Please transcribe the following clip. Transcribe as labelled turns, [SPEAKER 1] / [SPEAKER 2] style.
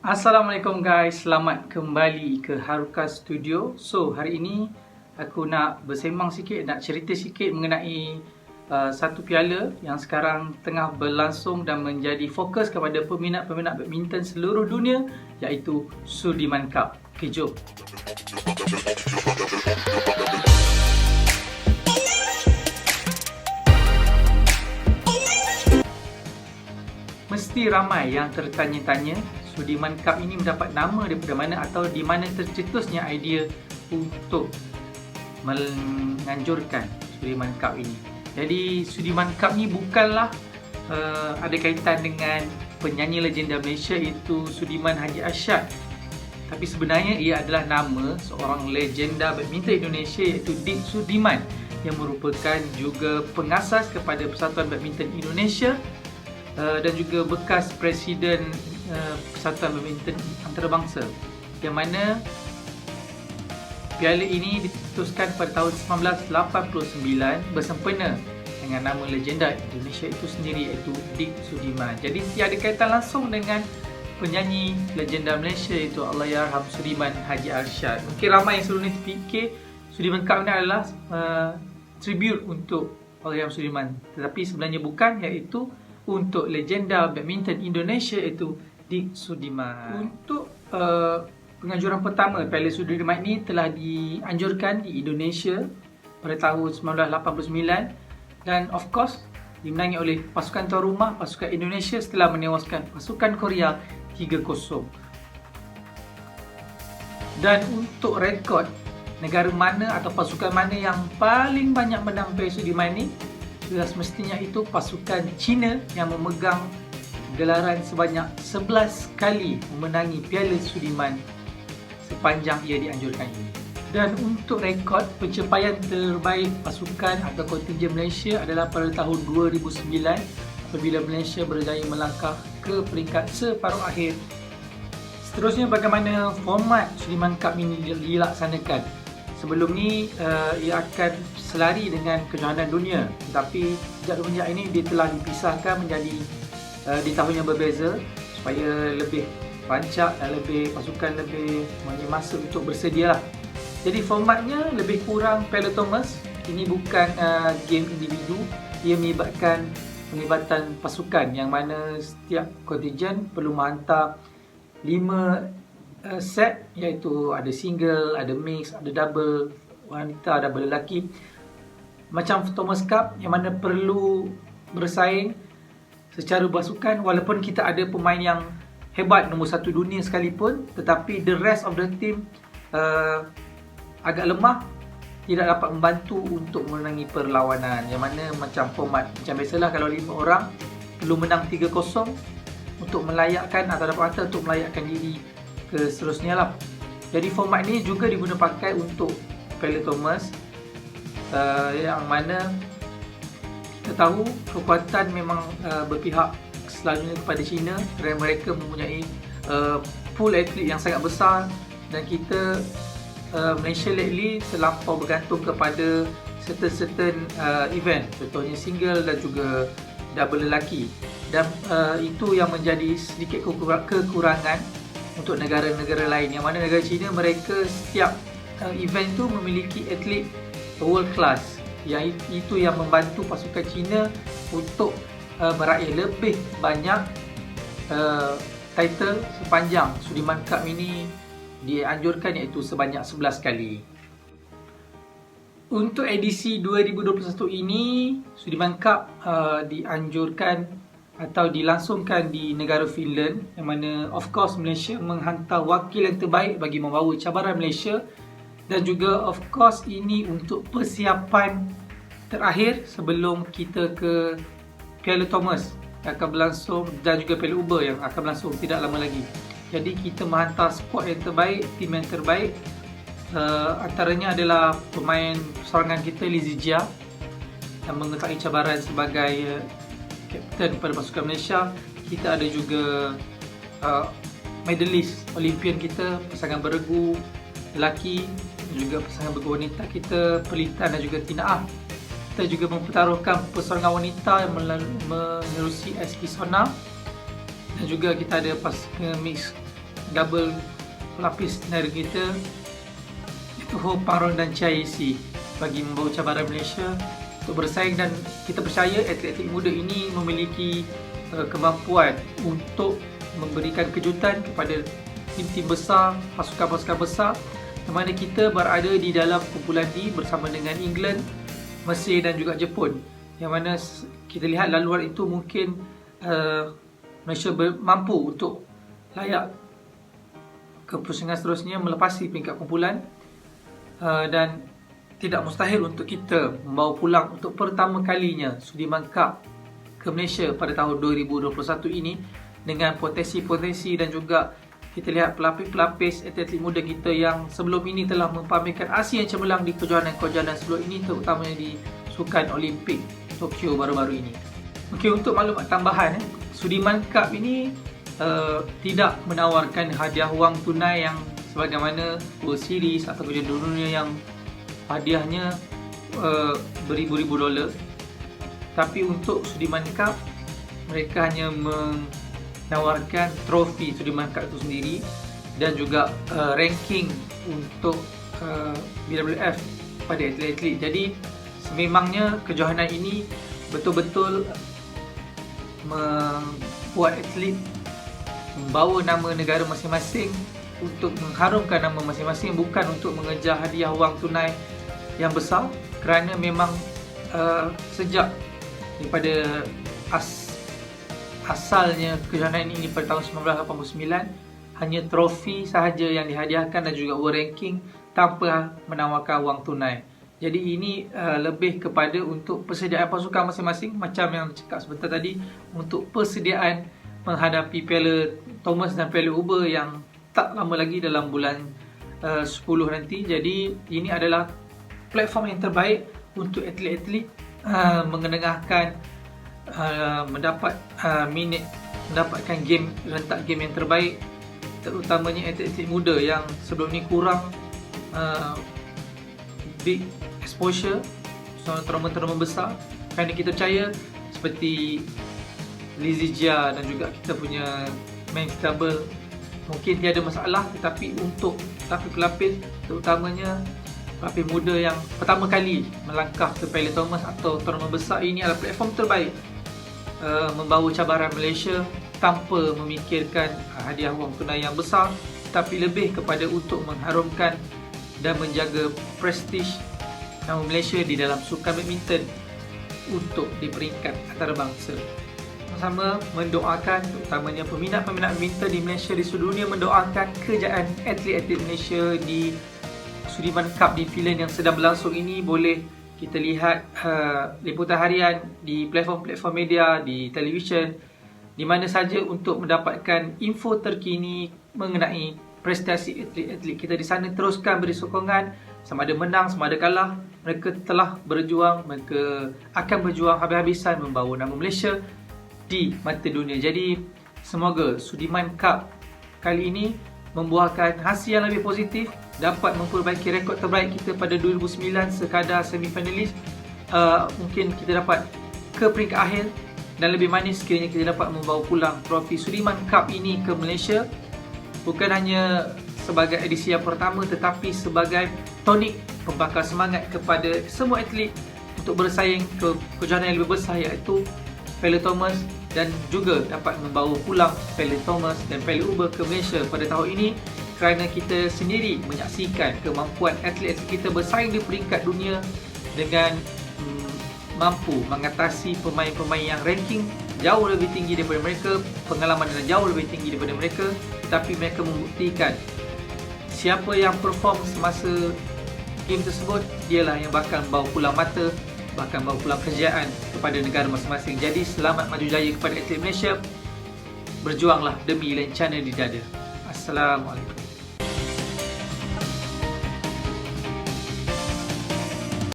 [SPEAKER 1] Assalamualaikum guys, selamat kembali ke Haruka Studio. So, hari ini aku nak bersembang sikit, nak cerita sikit mengenai satu piala yang sekarang tengah berlangsung dan menjadi fokus kepada peminat-peminat badminton seluruh dunia, iaitu Sudirman Cup. Okay, jom. Mesti ramai yang tertanya-tanya Sudirman Cup ini mendapat nama daripada mana atau di mana tercetusnya idea untuk menganjurkan Sudirman Cup ini. Jadi Sudirman Cup ni bukanlah ada kaitan dengan penyanyi legenda Malaysia iaitu Sudirman Haji Arsyad. Tapi sebenarnya ia adalah nama seorang legenda badminton Indonesia iaitu Dik Sudirman yang merupakan juga pengasas kepada Persatuan Badminton Indonesia dan juga bekas Presiden Persatuan Badminton Antarabangsa, yang mana piala ini diputuskan pada tahun 1989 bersempena dengan nama legenda Indonesia itu sendiri iaitu Dik Sudirman. Jadi tiada kaitan langsung dengan penyanyi legenda Malaysia iaitu Allahyarham Sudirman Haji Arsyad. Mungkin ramai yang selalu terfikir Sudirman Cup ini adalah tribute untuk Allahyarham Sudirman, tetapi sebenarnya bukan, iaitu untuk legenda badminton Indonesia iaitu Dik Sudirman. Untuk penganjuran pertama, Piala Sudirman ini telah dianjurkan di Indonesia pada tahun 1989 dan of course dimenangi oleh pasukan tuan rumah, pasukan Indonesia, setelah menewaskan pasukan Korea 3-0. Dan untuk rekod negara mana atau pasukan mana yang paling banyak menang Piala Sudirman ini, sudah semestinya itu pasukan China yang memegang gelaran sebanyak 11 kali memenangi Piala Sudirman sepanjang ia dianjurkan ini. Dan untuk rekod pencapaian terbaik pasukan atau kontingen Malaysia adalah pada tahun 2009 apabila Malaysia berjaya melangkah ke peringkat separuh akhir. Seterusnya, bagaimana format Sudirman Cup ini dilaksanakan? Sebelum ni ia akan selari dengan kejohanan dunia, tetapi sejak semenjak ini dia telah dipisahkan menjadi di tahun yang berbeza supaya lebih rancak dan lebih pasukan lebih mempunyai masa untuk bersedia lah. Jadi formatnya lebih kurang Piala Thomas. Ini bukan game individu, ia melibatkan penglibatan pasukan yang mana setiap kontingen perlu menghantar 5 set, iaitu ada single, ada mix, ada double wanita, double lelaki. Macam Thomas Cup yang mana perlu bersaing secara pasukan, walaupun kita ada pemain yang hebat nombor 1 dunia sekalipun, tetapi the rest of the team agak lemah, tidak dapat membantu untuk menangi perlawanan. Yang mana macam format macam biasalah, kalau 5 orang perlu menang 3-0 untuk melayakkan atau dapat kata untuk melayakkan diri ke seterusnya lah. Jadi format ni juga diguna pakai untuk Piala Thomas, yang mana kita tahu kekuatan memang berpihak selalunya kepada China kerana mereka mempunyai pool atlet yang sangat besar, dan kita Malaysia lately terlampau bergantung kepada certain event, contohnya single dan juga double lelaki, dan itu yang menjadi sedikit kekurangan untuk negara-negara lain, yang mana negara China mereka setiap event tu memiliki atlet world class, yang itu yang membantu pasukan China untuk meraih lebih banyak title sepanjang Sudirman Cup ini dianjurkan, iaitu sebanyak 11 kali. Untuk edisi 2021 ini Sudirman Cup dianjurkan atau dilangsungkan di negara Finland, yang mana of course Malaysia menghantar wakil yang terbaik bagi membawa cabaran Malaysia, dan juga of course ini untuk persiapan terakhir sebelum kita ke Piala Thomas yang akan berlangsung, dan juga Piala Uber yang akan berlangsung tidak lama lagi. Jadi kita menghantar skuad yang terbaik, tim yang terbaik. Antaranya adalah pemain serangan kita Lizzie Jia yang mengetahui cabaran sebagai kapten pada pasukan Malaysia. Kita ada juga medalist Olympian kita, pasangan beregu lelaki, dan juga pasangan beregu wanita kita Perlitan dan juga Tina Ah. Kita juga mempertaruhkan persaingan wanita yang menerusi SK Sona, dan juga kita ada pasukan mix double pelapis negara kita, itu Ho Paron dan Chia Yisi, bagi membawa cabaran Malaysia untuk bersaing. Dan kita percaya atlet-atlet muda ini memiliki kemampuan untuk memberikan kejutan kepada tim-tim besar, pasukan-pasukan besar, di mana kita berada di dalam kumpulan D bersama dengan England, Mesir dan juga Jepun. Yang mana kita lihat laluan itu mungkin Malaysia mampu untuk layak ke pusingan seterusnya melepasi peringkat kumpulan, dan tidak mustahil untuk kita membawa pulang untuk pertama kalinya Sudirman Cup ke Malaysia pada tahun 2021 ini, dengan potensi-potensi dan juga kita lihat pelapis-pelapis atlet muda kita yang sebelum ini telah mempamerkan aksi yang cemerlang di kejohanan-kejohanan sebelum ini, terutamanya di Sukan Olimpik Tokyo baru-baru ini. Okey, untuk maklumat tambahan, Sudirman Cup ini tidak menawarkan hadiah wang tunai yang sebagaimana World Series atau Kejuaraan Dunia yang hadiahnya beribu-ribu dolar. Tapi untuk Sudirman Cup, mereka hanya menawarkan trofi Sudirman Cup itu sendiri dan juga ranking untuk BWF pada atlet-atlet. Jadi sememangnya kejohanan ini betul-betul membuat atlet membawa nama negara masing-masing untuk mengharumkan nama masing-masing, bukan untuk mengejar hadiah wang tunai yang besar, kerana memang sejak daripada asalnya kejohanan ini pada tahun 1989 hanya trofi sahaja yang dihadiahkan dan juga world ranking tanpa menawarkan wang tunai. Jadi ini lebih kepada untuk persediaan pasukan masing-masing, macam yang cakap sebentar tadi, untuk persediaan menghadapi Piala Thomas dan Piala Uber yang tak lama lagi dalam bulan 10 nanti. Jadi ini adalah platform yang terbaik untuk atlet-atlet mengenengahkan mendapat minit, mendapatkan game, rentak game yang terbaik, terutamanya atlet-atlet muda yang sebelum ni kurang big exposure, tournament-tournament besar. Kerana kita percaya seperti Lizzie Jia dan juga kita punya men's double mungkin tiada masalah, tetapi untuk pelapis terutamanya pelapis muda yang pertama kali melangkah ke Piala Thomas atau tournament besar, ini adalah platform terbaik membawa cabaran Malaysia tanpa memikirkan hadiah wang tunai yang besar, tapi lebih kepada untuk mengharumkan dan menjaga prestige nama Malaysia di dalam sukan badminton untuk di peringkat antarabangsa. Sama mendoakan terutamanya peminat-peminat badminton di Malaysia, di seluruh dunia, mendoakan kejayaan atlet-atlet Malaysia di Sudirman Cup di Finland yang sedang berlangsung ini. Boleh kita lihat liputan harian di platform-platform media, di televisyen, di mana saja untuk mendapatkan info terkini mengenai prestasi atlet-atlet kita di sana. Teruskan beri sokongan, sama ada menang, sama ada kalah, mereka telah berjuang, mereka akan berjuang habis-habisan membawa nama Malaysia di mata dunia. Jadi semoga Sudirman Cup kali ini membuahkan hasil yang lebih positif, dapat memperbaiki rekod terbaik kita pada 2009 sekadar semifinalis. Mungkin kita dapat ke peringkat akhir, dan lebih manis sekiranya kita dapat membawa pulang trofi Sudirman Cup ini ke Malaysia, bukan hanya sebagai edisi yang pertama, tetapi sebagai tonik pembakar semangat kepada semua atlet untuk bersaing ke kejohanan yang lebih besar, iaitu Piala Thomas, dan juga dapat membawa pulang Piala Thomas dan Piala Uber ke Malaysia pada tahun ini, kerana kita sendiri menyaksikan kemampuan atlet-atlet kita bersaing di peringkat dunia dengan mampu mengatasi pemain-pemain yang ranking jauh lebih tinggi daripada mereka, pengalaman yang jauh lebih tinggi daripada mereka, tetapi mereka membuktikan siapa yang perform semasa game tersebut, dialah yang bakal membawa pulang mata, bahkan membawa pulang kejayaan kepada negara masing-masing. Jadi selamat maju jaya kepada atlet Malaysia. Berjuanglah demi lencana di dada. Assalamualaikum.